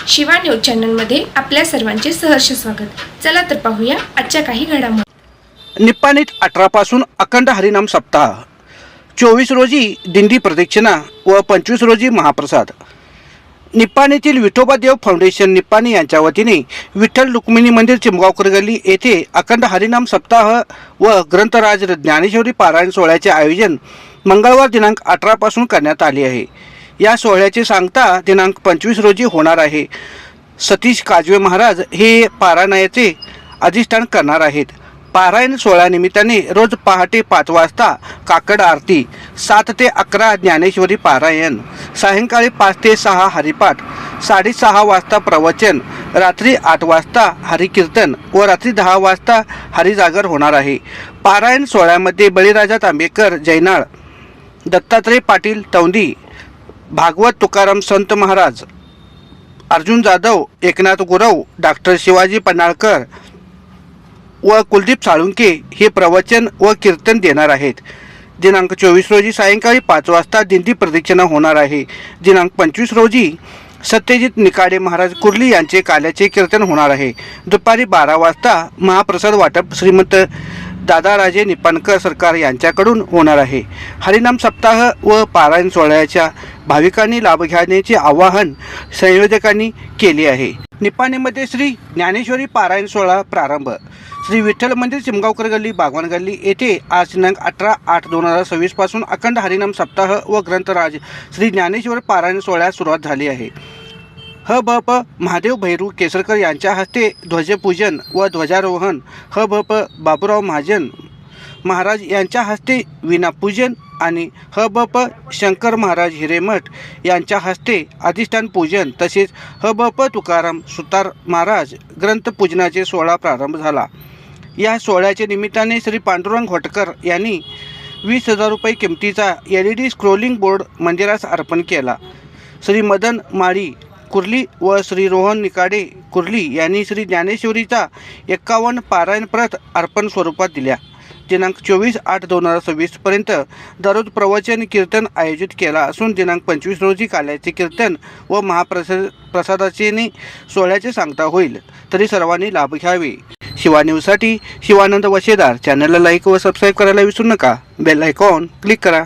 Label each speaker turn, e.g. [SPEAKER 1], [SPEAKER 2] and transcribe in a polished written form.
[SPEAKER 1] Shiva news चॅनलमध्ये आपल्या सर्वांचे सहर्ष स्वागत। चला तर पाहूया आजच्या काही घडामोडी।
[SPEAKER 2] निप्पाणीत 18 पासून अखंड हरिनाम सप्ताह, 24 रोजी दिंडी प्रदक्षिणा व 25 रोजी महाप्रसाद। निप्पाणीतील विठोबा देव फाउंडेशन निप्पाणी यांच्या वतीने विठ्ठल रुक्मिणी मंदिर चिमगावकर गल्ली येथे अखंड हरिनाम सप्ताह व ग्रंथराज ज्ञानेश्वरी पारायण सोहळ्याचे आयोजन मंगळवार दिनांक 18 पासून करण्यात आले आहे। या सोहळ्याची सांगता दिनांक 25 रोजी होणार आहे। सतीश काजवे महाराज हे पारायणाचे अधिष्ठान करणार आहेत। पारायण सोहळ्यानिमित्ताने रोज पहाटे 5 वाजता काकड आरती, 7 ते 11 ज्ञानेश्वरी पारायण, सायंकाळी 5 ते 6 हरिपाठ, 6:30 वाजता प्रवचन, रात्री 8 वाजता हरिकीर्तन व रात्री 10 वाजता हरिजागर होणार आहे। पारायण सोहळ्यामध्ये बळीराजा तांबेकर जैनाळ, दत्तात्रय पाटील तौंदी, भागवत तुकाराम संत महाराज, अर्जुन जाधव, एकनाथ गुरव, डॉक्टर शिवाजी पन्हाळकर व कुलदीप साळुंके हे प्रवचन व कीर्तन देणार आहेत। दिनांक 24 रोजी सायंकाळी 5 वाजता दिंडी प्रदक्षिणा होणार आहे। दिनांक 25 रोजी सत्यजित निकाडे महाराज कुर्ली यांचे काल्याचे कीर्तन होणार आहे। दुपारी 12 वाजता महाप्रसाद वाटप श्रीमंत दादाराजे निप्पाणकर सरकार यांच्याकडून होणार आहे। हरिनाम सप्ताह व पारायण सोहळ्याच्या भाविकांनी लाभ घेण्याचे आवाहन संयोजकांनी केले आहे। निप्पाणीमध्ये श्री ज्ञानेश्वरी पारायण सोहळा प्रारंभ। श्री विठ्ठल मंदिर चिमगावकर गल्ली बागवान गल्ली येथे आज दिनांक 18/8/2026 पासून अखंड हरिनाम सप्ताह व ग्रंथराज श्री ज्ञानेश्वर पारायण सोहळ्यास सुरुवात झाली आहे। ह.भ.प. महादेव भैरू केसरकर यांच्या हस्ते ध्वजपूजन व ध्वजारोहण, ह.भ.प. बाबूराव महाजन महाराज यांच्या हस्ते वीणापूजन आणि ह.भ.प. शंकर महाराज हिरेमठ यांच्या हस्ते अधिष्ठान पूजन तसेच ह.भ.प. तुकाराम सुतार महाराज ग्रंथपूजनाचे सोहळा प्रारंभ झाला। या सोहळ्याच्या निमित्ताने श्री पांडुरंग होटकर यांनी 20,000 रुपये किमतीचा LED स्क्रोलिंग बोर्ड मंदिरास अर्पण केला। श्री मदन माळी कुर्ली व श्री रोहन निकाडे कुर्ली यांनी श्री ज्ञानेश्वरीचा 51 पारायण प्रत अर्पण स्वरूपात दिल्या। दिनांक 24/8/2026 पर्यंत दररोज प्रवचन कीर्तन आयोजित केला असून दिनांक 25 रोजी काल्याचे कीर्तन व महाप्रसादाचे सोहळ्याचे सांगता होईल, तरी सर्वांनी लाभ घ्यावे। शिवा न्यूजसाठी शिवानंद वशेदार। चॅनलला लाईक व सबस्क्राईब करायला विसरू नका। बेल आयकॉन क्लिक करा।